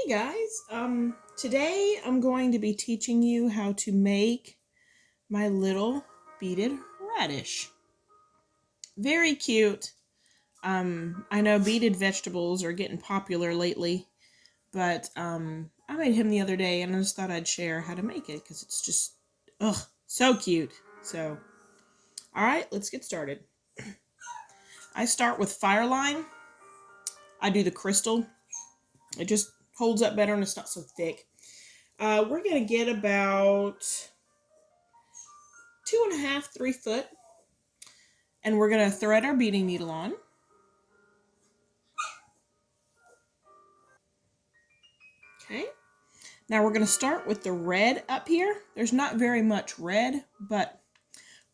Hey guys, today I'm going to be teaching you how to make my little beaded radish. Very cute. I know beaded vegetables are getting popular lately, but I made him the other day and I just thought I'd share how to make it because it's just, so cute. So, alright, let's get started. I start with Fireline. I do the crystal. It just holds up better and it's not so thick. We're going to get about 2.5, 3 foot. And we're going to thread our beading needle on. Okay. Now we're going to start with the red up here. There's not very much red, but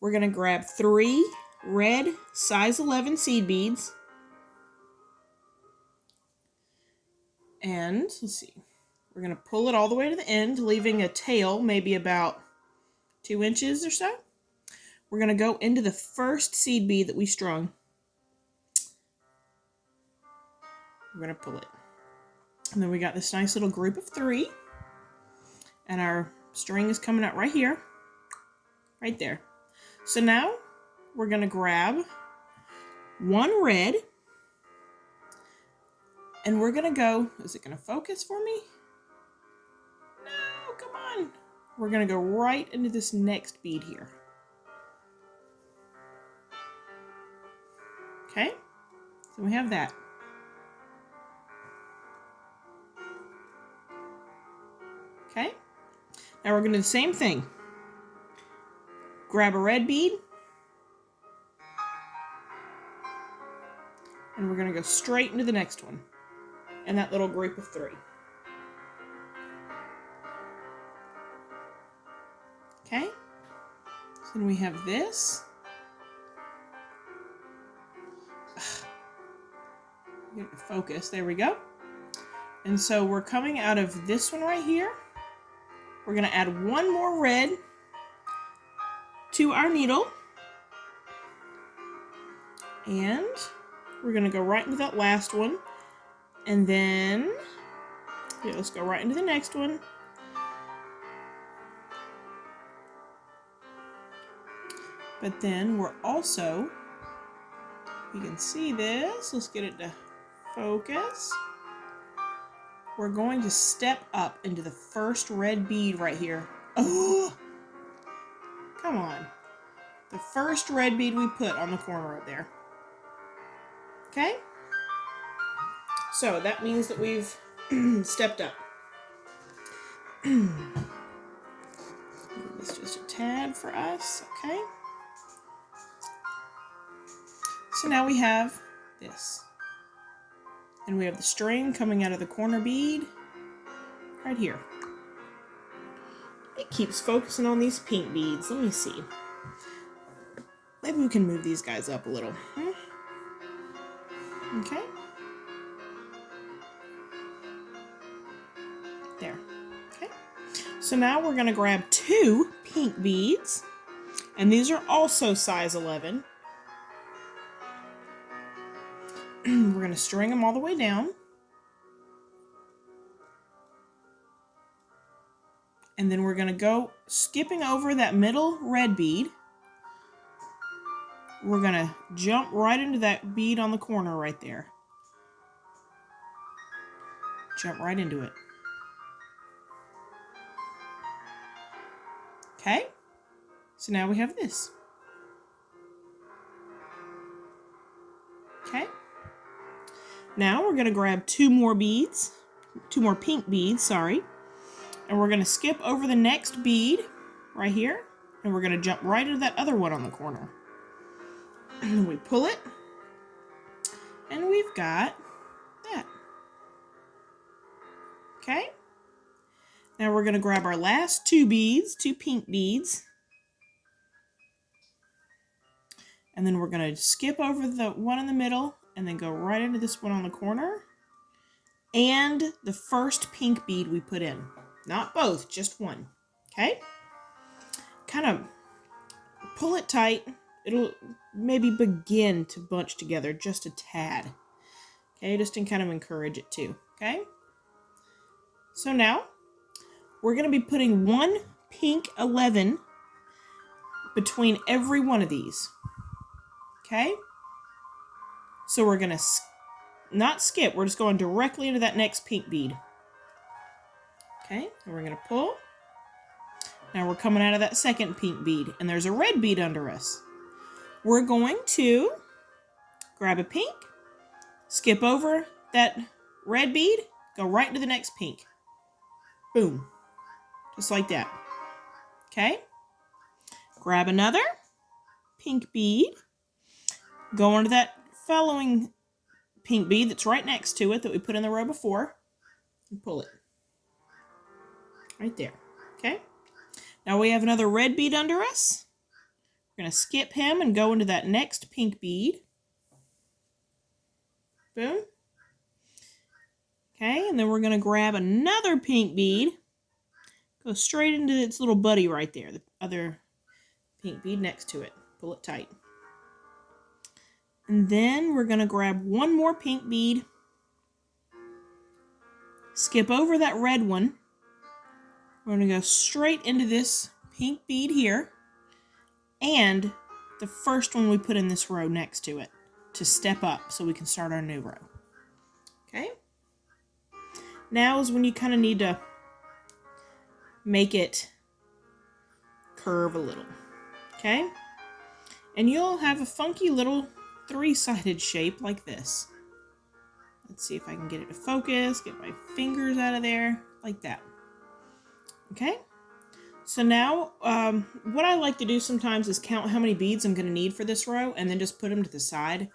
we're going to grab 3 red size 11 seed beads. And let's see. We're going to pull it all the way to the end, leaving a tail maybe about 2 inches or so. We're going to go into the first seed bead that we strung. We're going to pull it. And then we got this nice little group of 3. And our string is coming out right here. Right there. So now we're going to grab 1 red. And we're going to go, is it going to focus for me? No, come on. We're going to go right into this next bead here. Okay, so we have that. Okay, now we're going to do the same thing. Grab a red bead. And we're going to go straight into the next one. And that little group of 3. Okay, so then we have this. Get it to focus, there we go. And so we're coming out of this one right here. We're going to add 1 more red to our needle. And we're going to go right into that last one. And then, yeah, let's go right into the next one. But then we're also, you can see this, let's get it to focus. We're going to step up into the first red bead right here. Oh, come on. The first red bead we put on the corner up there. Okay? So that means that we've stepped up. It's just a tad for us, okay? So now we have this. And we have the string coming out of the corner bead right here. It keeps focusing on these pink beads. Let me see. Maybe we can move these guys up a little. Okay. There. Okay. So now we're going to grab 2 pink beads. And these are also size 11. We're going to string them all the way down. And then we're going to go skipping over that middle red bead. We're going to jump right into that bead on the corner right there. Jump right into it. Okay? So now we have this. Okay? Now we're going to grab 2 more beads. 2 more pink beads, sorry. And we're going to skip over the next bead right here. And we're going to jump right into that other one on the corner. And we pull it. And we've got that. Okay? Now we're going to grab our last 2 beads, 2 pink beads. And then we're going to skip over the one in the middle and then go right into this one on the corner. And the first pink bead we put in. Not both, just one. Okay? Kind of pull it tight. It'll maybe begin to bunch together just a tad. Okay, just to kind of encourage it too. Okay? So now we're going to be putting one pink 11 between every one of these. Okay? So we're going to not skip, we're just going directly into that next pink bead. Okay, and we're going to pull. Now we're coming out of that second pink bead, and there's a red bead under us. We're going to grab a pink, skip over that red bead, go right into the next pink. Boom. Just like that. Okay? Grab another pink bead, go into that following pink bead that's right next to it that we put in the row before, and pull it. Right there. Okay? Now we have another red bead under us. We're going to skip him and go into that next pink bead. Boom. Okay, and then we're going to grab another pink bead. Go straight into its little buddy right there, the other pink bead next to it. Pull it tight. And then we're going to grab one more pink bead. Skip over that red one. We're going to go straight into this pink bead here. And the first one we put in this row next to it to step up so we can start our new row. Okay? Now is when you kind of need to make it curve a little. Okay? And you'll have a funky little three-sided shape like this. Let's see if I can get it to focus, get my fingers out of there, like that. Okay? So now, what I like to do sometimes is count how many beads I'm going to need for this row, and then just put them to the side.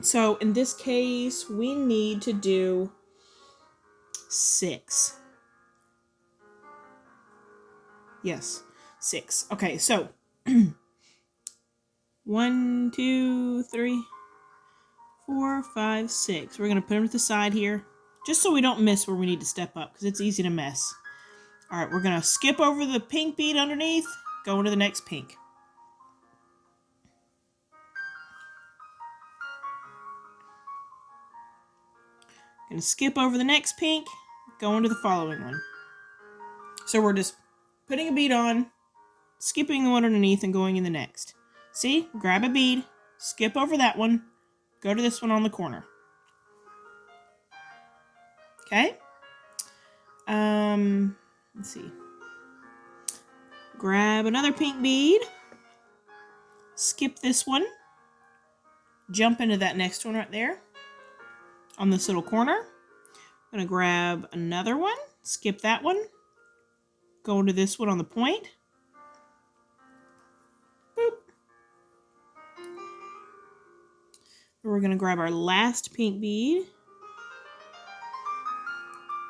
So in this case, we need to do 6. Yes, 6. Okay, so 1, 2, 3, 4, 5, 6. We're going to put them to the side here, just so we don't miss where we need to step up, because it's easy to miss. All right, we're going to skip over the pink bead underneath, go into the next pink. Going to skip over the next pink, go into the following one. So we're just putting a bead on, skipping the one underneath, and going in the next. See? Grab a bead, skip over that one, go to this one on the corner. Okay? Let's see. Grab another pink bead, skip this one, jump into that next one right there on this little corner. I'm going to grab another one, skip that one, go into this one on the point. Boop. We're going to grab our last pink bead,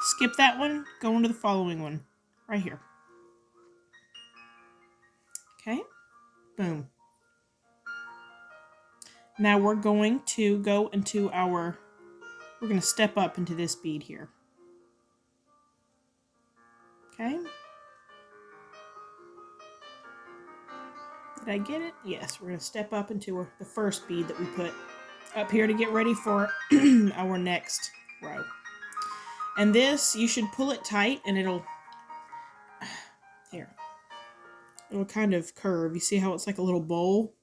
skip that one, go into the following one right here. Okay, boom. Now we're going to go into we're going to step up into this bead here. Okay. Did I get it? Yes, we're going to step up into the first bead that we put up here to get ready for our next row. And this, you should pull it tight and it'll kind of curve. You see how it's like a little bowl?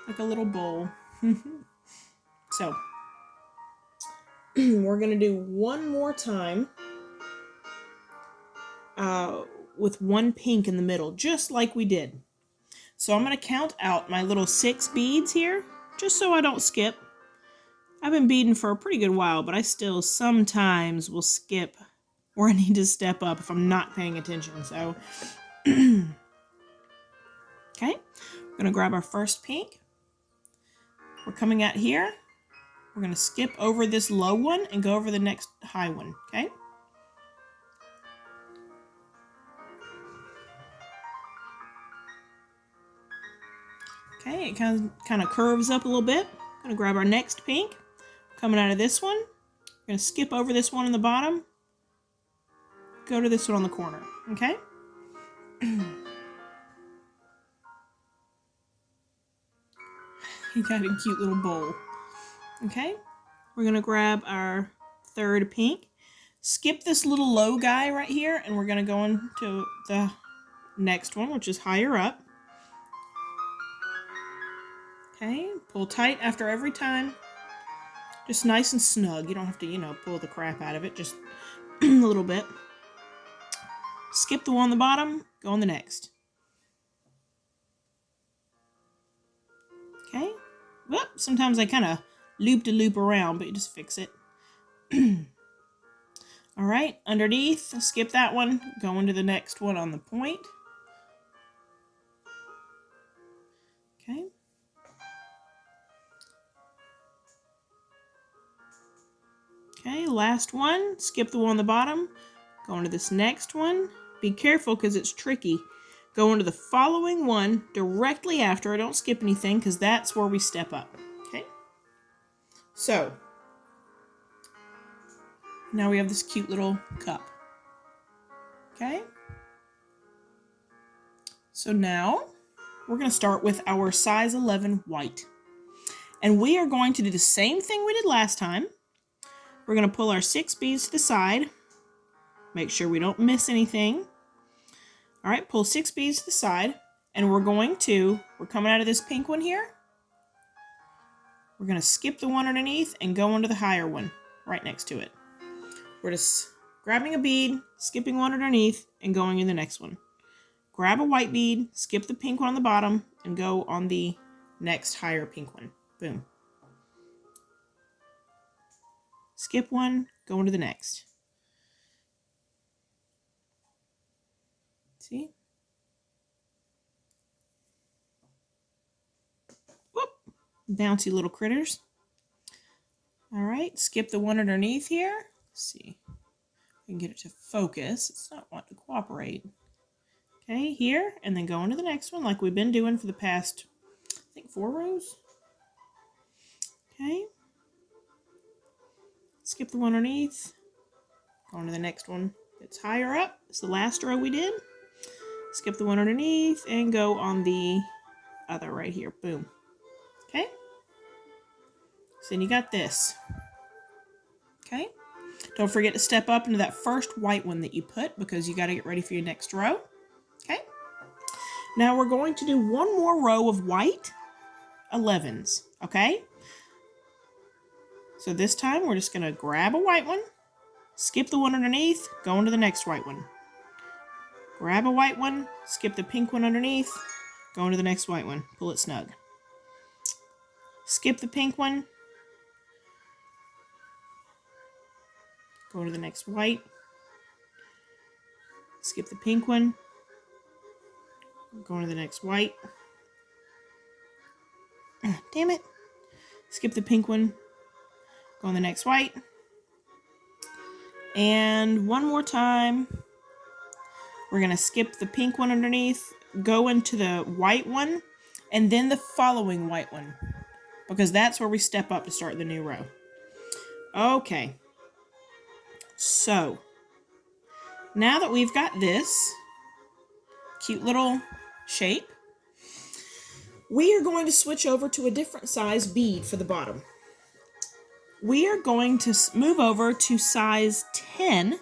Like a little bowl. So, we're going to do one more time with one pink in the middle, just like we did. So I'm going to count out my little 6 beads here, just so I don't skip. I've been beading for a pretty good while, but I still sometimes will skip or I need to step up if I'm not paying attention. So, okay, we're going to grab our first pink. We're coming out here. We're going to skip over this low one and go over the next high one, okay? Okay, it kind of curves up a little bit. Going to grab our next pink. Coming out of this one. We're going to skip over this one in the bottom. Go to this one on the corner, okay? You got a cute little bowl. Okay, we're going to grab our third pink. Skip this little low guy right here, and we're going to go into the next one, which is higher up. Okay, pull tight after every time. Just nice and snug. You don't have to, pull the crap out of it, just a little bit. Skip the one on the bottom, go on the next. Okay. Whoop, sometimes I kind of loop around, but you just fix it. All right, underneath, skip that one, go into the next one on the point. Okay. Okay, last one, skip the one on the bottom, go into this next one. Be careful because it's tricky. Go into the following one directly after. I don't skip anything because that's where we step up. Okay. So, now we have this cute little cup. Okay. So now we're going to start with our size 11 white. And we are going to do the same thing we did last time. We're going to pull our 6 beads to the side. Make sure we don't miss anything. All right, pull 6 beads to the side. And we're coming out of this pink one here. We're going to skip the one underneath and go into the higher one right next to it. We're just grabbing a bead, skipping one underneath, and going in the next one. Grab a white bead, skip the pink one on the bottom, and go on the next higher pink one. Boom. Skip one, go into the next. See? Whoop. Bouncy little critters. All right, skip the one underneath here. Let's see. We can get it to focus. It's not wanting to cooperate. Okay, here, and then go into the next one like we've been doing for the past, I think, 4 rows. Okay. Skip the one underneath. Go into the next one that's higher up. It's the last row we did. Skip the one underneath and go on the other right here. Boom. Okay. So then you got this. Okay. Don't forget to step up into that first white one that you put because you got to get ready for your next row. Okay. Now we're going to do one more row of white 11s. Okay. So this time we're just going to grab a white one, skip the one underneath, go into the next white one. Grab a white one, skip the pink one underneath, go into the next white one. Pull it snug. Skip the pink one, go into the next white. Skip the pink one, go into the next white. Damn it. Skip the pink one, go on the next white. And one more time, we're going to skip the pink one underneath, go into the white one, and then the following white one, because that's where we step up to start the new row. Okay. So, now that we've got this cute little shape, we are going to switch over to a different size bead for the bottom. We are going to move over to size 10.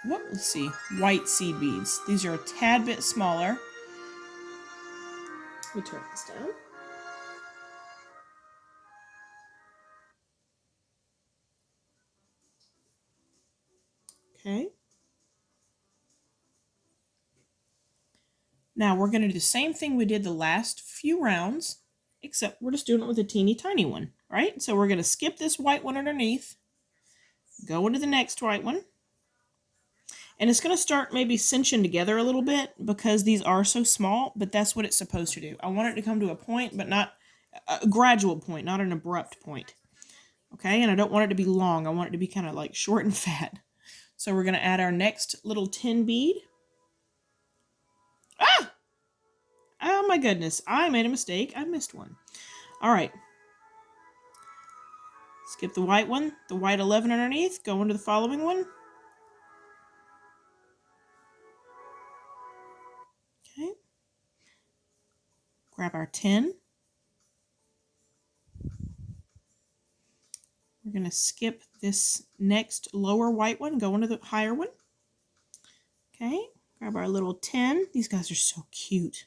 Let's see, white seed beads. These are a tad bit smaller. Let me turn this down. Okay. Now we're going to do the same thing we did the last few rounds, except we're just doing it with a teeny tiny one, right? So we're going to skip this white one underneath, go into the next white one, and it's going to start maybe cinching together a little bit because these are so small, but that's what it's supposed to do. I want it to come to a point, but not a gradual point, not an abrupt point. Okay, and I don't want it to be long. I want it to be kind of like short and fat. So we're going to add our next little 10 bead. Ah! Oh my goodness, I made a mistake. I missed one. All right. Skip the white one, the white 11 underneath, go into the following one. Okay. Grab our 10. We're going to skip this next lower white one, go into the higher one. Okay, grab our little 10. These guys are so cute.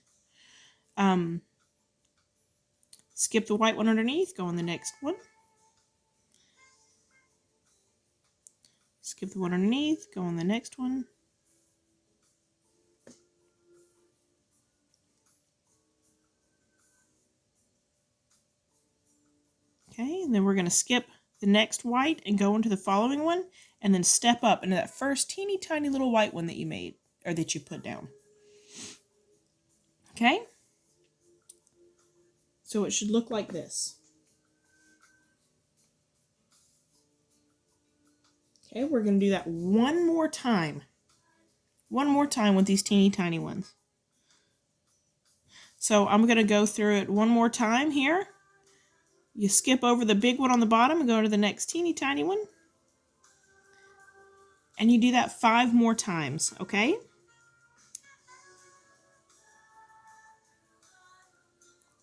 Skip the white one underneath, go on the next one. Skip the one underneath, go on the next one. Okay, and then we're going to skip the next white and go into the following one, and then step up into that first teeny tiny little white one that you made, or that you put down. Okay? So it should look like this. Okay, we're going to do that one more time. One more time with these teeny tiny ones. So I'm going to go through it one more time here. You skip over the big one on the bottom and go to the next teeny tiny one. And you do that 5 more times, okay? It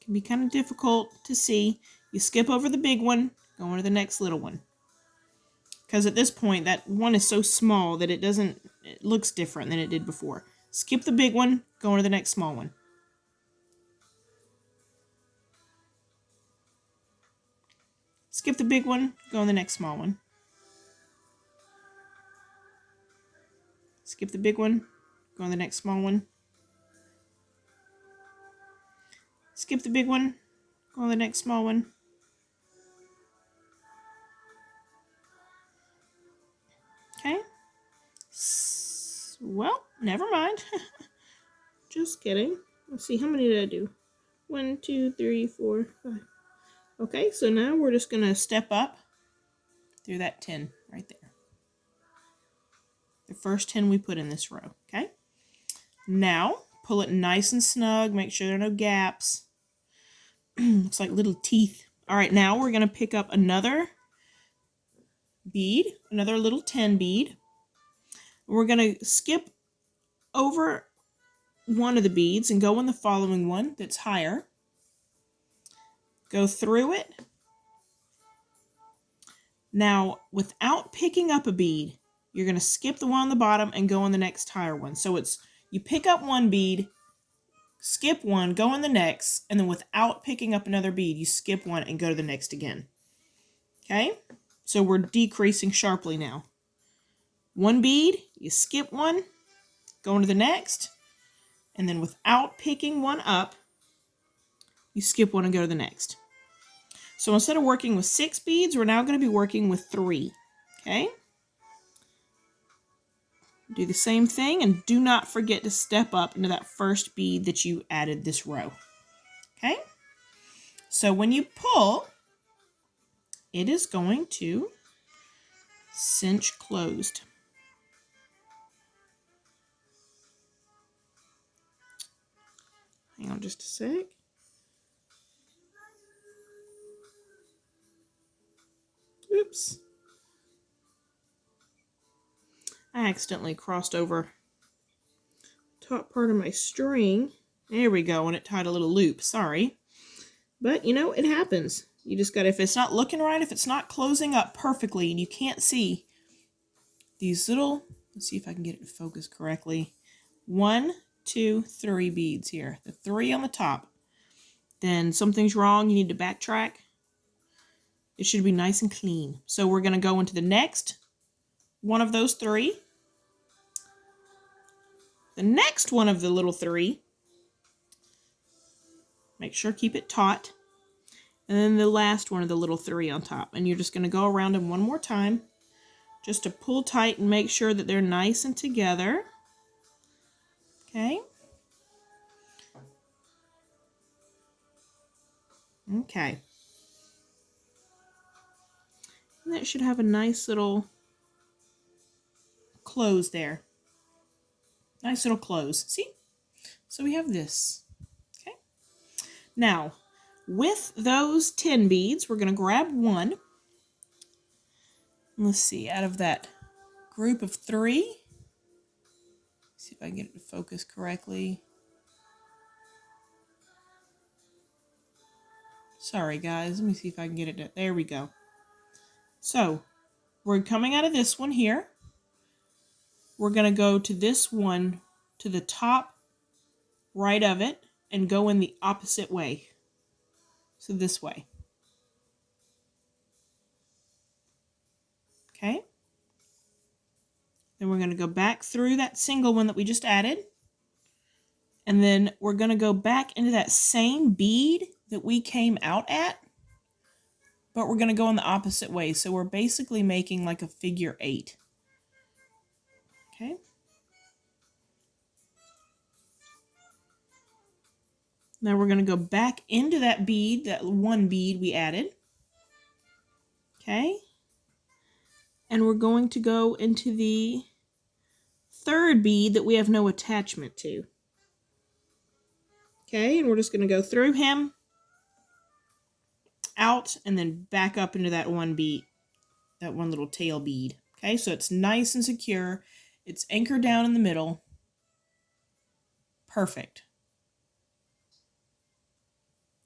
can be kind of difficult to see. You skip over the big one, go on to the next little one. Because at this point, that one is so small that it looks different than it did before. Skip the big one, go on to the next small one. Skip the big one, go on the next small one. Skip the big one, go on the next small one. Skip the big one, go on the next small one. Okay. Well, never mind. Just kidding. Let's see, how many did I do? 1, 2, 3, 4, 5. Okay, so now we're just going to step up through that 10 right there. The first 10 we put in this row, okay? Now, pull it nice and snug. Make sure there are no gaps. Looks like little teeth. All right, now we're going to pick up another bead, another little 10 bead. We're going to skip over one of the beads and go in the following one that's higher. Go through it. Now, without picking up a bead, you're going to skip the one on the bottom and go on the next higher one. So it's, you pick up one bead, skip one, go on the next, and then without picking up another bead, you skip one and go to the next again. Okay? So we're decreasing sharply now. One bead, you skip one, go into the next, and then without picking one up, you skip one and go to the next. So instead of working with 6 beads, we're now going to be working with 3. Okay? Do the same thing, and do not forget to step up into that first bead that you added this row. Okay? So when you pull, it is going to cinch closed. Hang on just a sec. Oops. I accidentally crossed over top part of my string. There we go, and it tied a little loop. Sorry. But, you know, it happens. You just got to, if it's not looking right, if it's not closing up perfectly, and you can't see these little, let's see if I can get it to focus correctly. 1, 2, 3 beads here. The 3 on the top. Then something's wrong, you need to backtrack. It should be nice and clean. So we're going to go into the next one of those 3. The next one of the little 3. Make sure keep it taut. And then the last one of the little 3 on top. And you're just going to go around them one more time. Just to pull tight and make sure that they're nice and together. Okay. Okay. And that should have a nice little close there. Nice little close. See? So we have this. Okay. Now, with those 10 beads, we're going to grab one. Let's see, out of that group of 3. See if I can get it to focus correctly. Sorry, guys. Let me see if I can get it to... There we go. So we're coming out of this one here. We're going to go to this one, to the top right of it, and go in the opposite way. So this way. Okay. Then we're going to go back through that single one that we just added. And then we're going to go back into that same bead that we came out at, but we're going to go in the opposite way. So we're basically making like a figure 8. Okay. Now we're going to go back into that bead, that one bead we added. Okay. And we're going to go into the third bead that we have no attachment to. Okay, and we're just going to go through him, out, and then back up into that one bead, that one little tail bead. Okay, so it's nice and secure. It's anchored down in the middle. Perfect.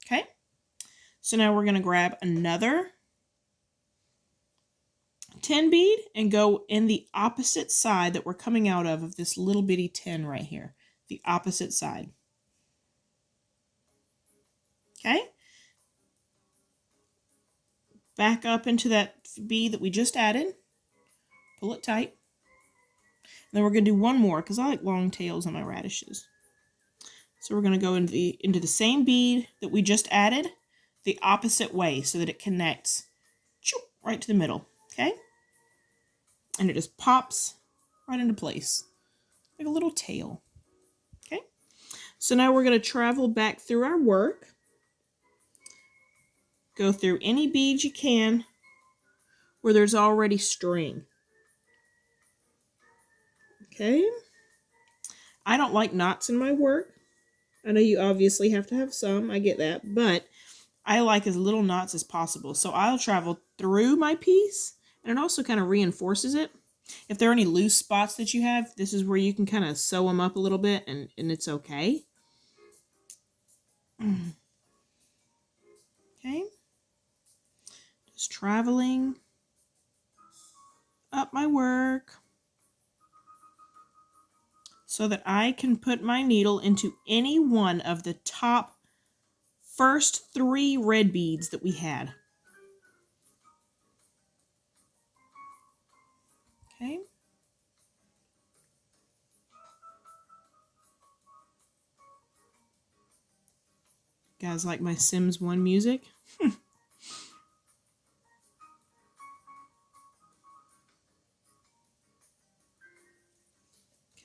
Okay, so now we're going to grab another 10 bead and go in the opposite side that we're coming out of this little bitty 10 right here. The opposite side. Okay, back up into that bead that we just added. Pull it tight. And then we're going to do one more because I like long tails on my radishes. So we're going to go into the same bead that we just added, the opposite way so that it connects right to the middle. Okay? And it just pops right into place like a little tail. Okay? So now we're going to travel back through our work. Go through any beads you can where there's already string. Okay? I don't like knots in my work. I know you obviously have to have some, I get that, but I like as little knots as possible. So I'll travel through my piece, and it also kind of reinforces it. If there are any loose spots that you have, this is where you can kind of sew them up a little bit, and it's okay. Okay. Just traveling up my work so that I can put my needle into any one of the top first 3 red beads that we had. Okay. Guys like my Sims 1 music?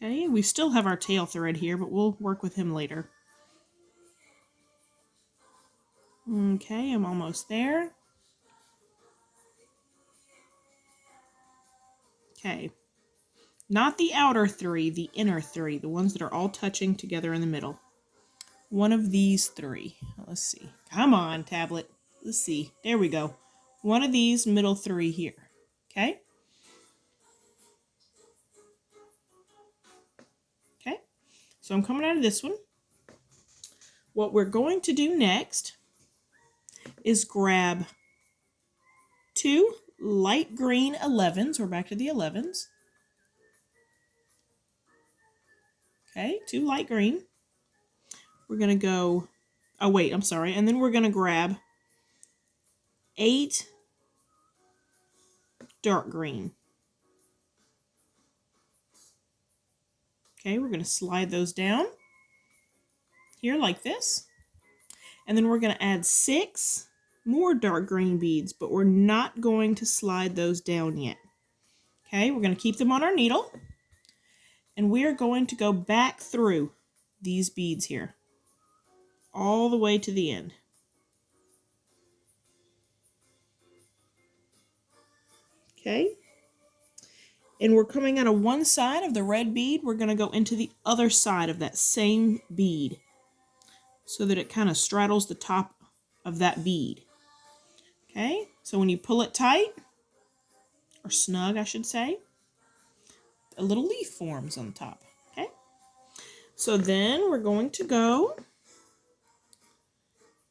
Okay, we still have our tail thread here, but we'll work with him later. Okay, I'm almost there. Okay. Not the outer 3, the inner 3, the ones that are all touching together in the middle. One of these 3. Let's see. Come on, tablet. Let's see. There we go. One of these middle 3 here. Okay? Okay. So I'm coming out of this one. What we're going to do next is grab 2 light green 11s. We're back to the 11s. Okay, 2 light green. We're going to go, oh wait, I'm sorry. And then we're going to grab 8 dark green. Okay, we're going to slide those down here like this. And then we're going to add 6 more dark green beads, but we're not going to slide those down yet. Okay, we're going to keep them on our needle. And we are going to go back through these beads here, all the way to the end. Okay. And we're coming out of one side of the red bead. We're going to go into the other side of that same bead so that it kind of straddles the top of that bead. Okay, so when you pull it tight, or snug I should say, a little leaf forms on the top. Okay, so then we're going to go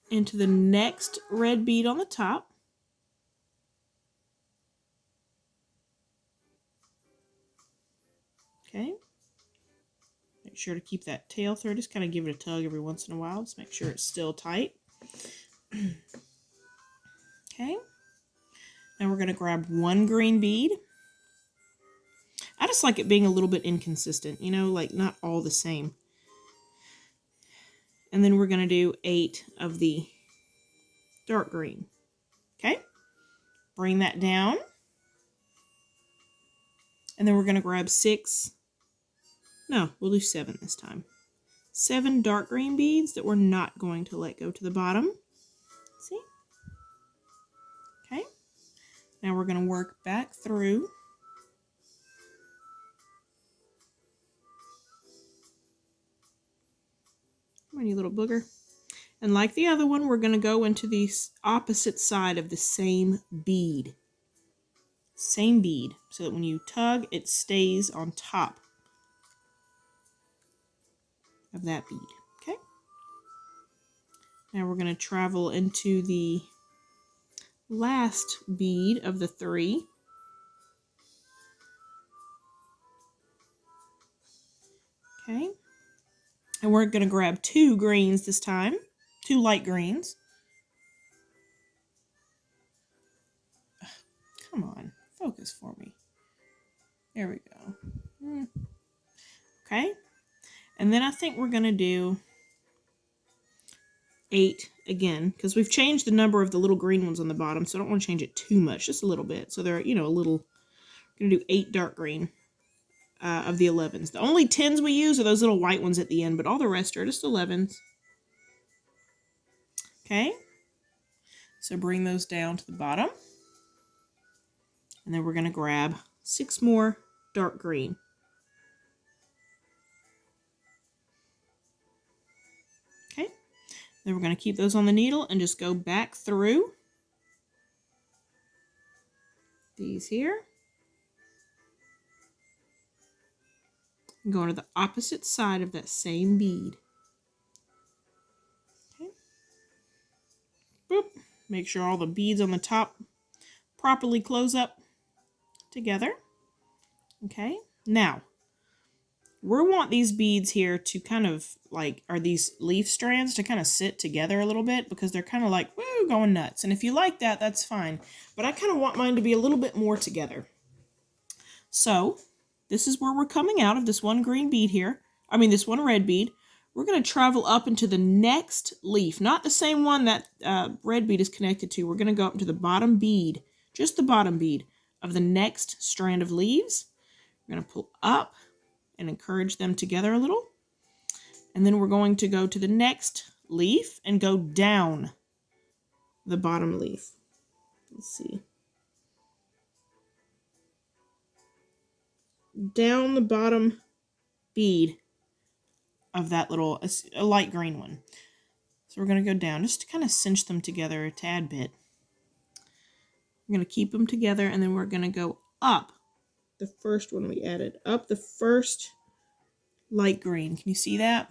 into the next red bead on the top. sure to keep that tail through. Just kind of give it a tug every once in a while. Just make sure it's still tight. Okay. Now we're going to grab one green bead. I just like it being a little bit inconsistent, you know, like not all the same. And then we're going to do 8 of the dark green. Okay. Bring that down. And then we're going to grab 6. No, we'll do 7 this time. 7 dark green beads that we're not going to let go to the bottom. See? Okay. Now we're going to work back through. Come on, you little booger. And like the other one, we're going to go into the opposite side of the same bead. Same bead, so that when you tug, it stays on top of that bead. Okay? Now we're going to travel into the last bead of the 3. Okay? And we're going to grab 2 greens this time. 2 light greens. Come on, focus for me. There we go. Okay? And then I think we're going to do 8 again, because we've changed the number of the little green ones on the bottom, so I don't want to change it too much, just a little bit. So they're, you know, a little, I'm going to do 8 dark green of the 11s. The only 10s we use are those little white ones at the end, but all the rest are just 11s. Okay, so bring those down to the bottom. And then we're going to grab 6 more dark green. Okay, then we're going to keep those on the needle and just go back through these here. And go to the opposite side of that same bead. Okay. Boop. Make sure all the beads on the top properly close up together. Okay, now we want these beads here to kind of like, or these leaf strands to kind of sit together a little bit, because they're kind of like, woo, going nuts. And if you like that, that's fine. But I kind of want mine to be a little bit more together. So this is where we're coming out of this one green bead here. I mean, this one red bead. We're going to travel up into the next leaf, not the same one that red bead is connected to. We're going to go up into the bottom bead, just the bottom bead of the next strand of leaves. We're going to pull up and encourage them together a little. And then we're going to go to the next leaf and go down the bottom leaf. Let's see. Down the bottom bead of that little, a light green one. So we're going to go down just to kind of cinch them together a tad bit. We're going to keep them together, and then we're going to go up the first one we added. Up the first light green. Can you see that?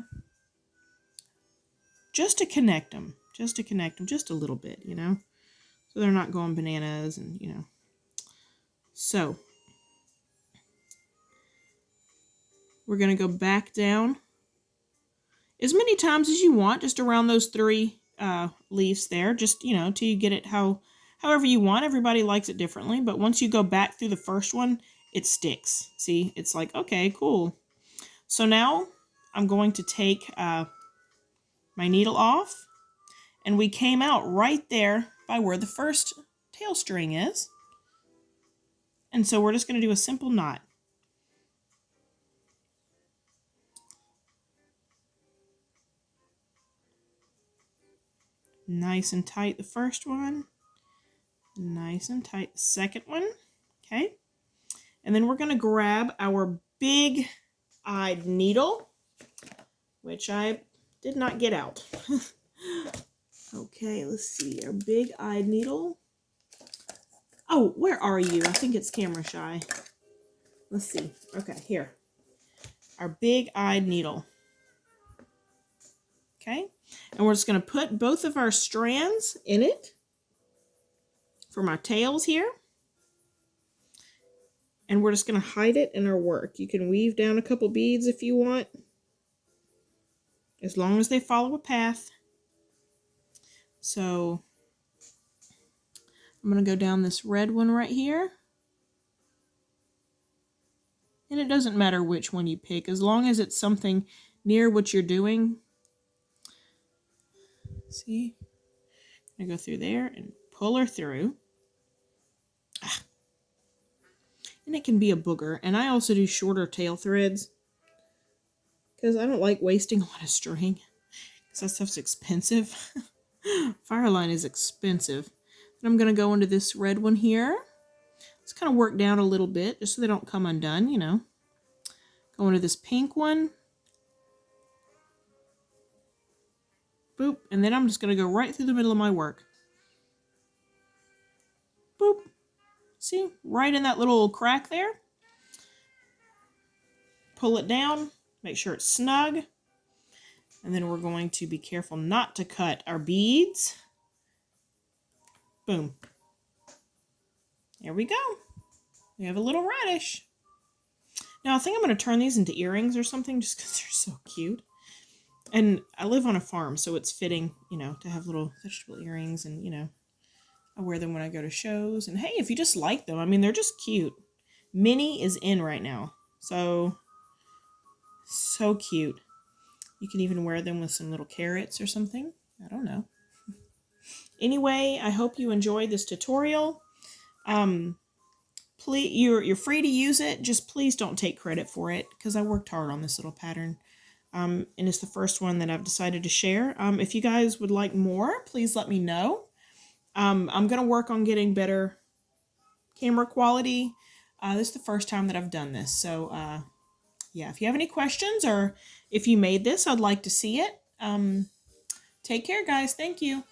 Just to connect them. Just a little bit, you know? So they're not going bananas and, you know. So we're going to go back down as many times as you want, just around those 3 leaves there, just, you know, till you get it however you want. Everybody likes it differently, but once you go back through the first one, it sticks. See, it's like, okay, cool. So now I'm going to take my needle off, and we came out right there by where the first tail string is. And so we're just going to do a simple knot. Nice and tight the first one. Nice and tight the second one. Okay. And then we're going to grab our big-eyed needle, which I did not get out. Okay, let's see. Our big-eyed needle. Oh, where are you? I think it's camera shy. Let's see. Okay, here. Our big-eyed needle. Okay. And we're just going to put both of our strands in it for my tails here. And we're just going to hide it in our work. You can weave down a couple beads if you want. as long as they follow a path. So I'm going to go down this red one right here. And it doesn't matter which one you pick, as long as it's something near what you're doing. See? I'm going to go through there and pull her through. Ah. And it can be a booger. And I also do shorter tail threads, because I don't like wasting a lot of string, because that stuff's expensive. Fireline is expensive. And I'm going to go into this red one here. Let's kind of work down a little bit, just so they don't come undone, you know. Go into this pink one. Boop. And then I'm just going to go right through the middle of my work. Boop. See? Right in that little crack there. Pull it down. Make sure it's snug. And then we're going to be careful not to cut our beads. Boom. There we go. We have a little radish. Now I think I'm going to turn these into earrings or something, just because they're so cute. And I live on a farm, so it's fitting, you know, to have little vegetable earrings, and, you know, I wear them when I go to shows. And hey, if you just like them, I mean, they're just cute. Mini is in right now. So cute. You can even wear them with some little carrots or something. I don't know. Anyway, I hope you enjoyed this tutorial. Please, you're free to use it. Just please don't take credit for it, because I worked hard on this little pattern. And it's the first one that I've decided to share. If you guys would like more, please let me know. I'm going to work on getting better camera quality. This is the first time that I've done this. So, yeah, if you have any questions, or if you made this, I'd like to see it. Take care, guys. Thank you.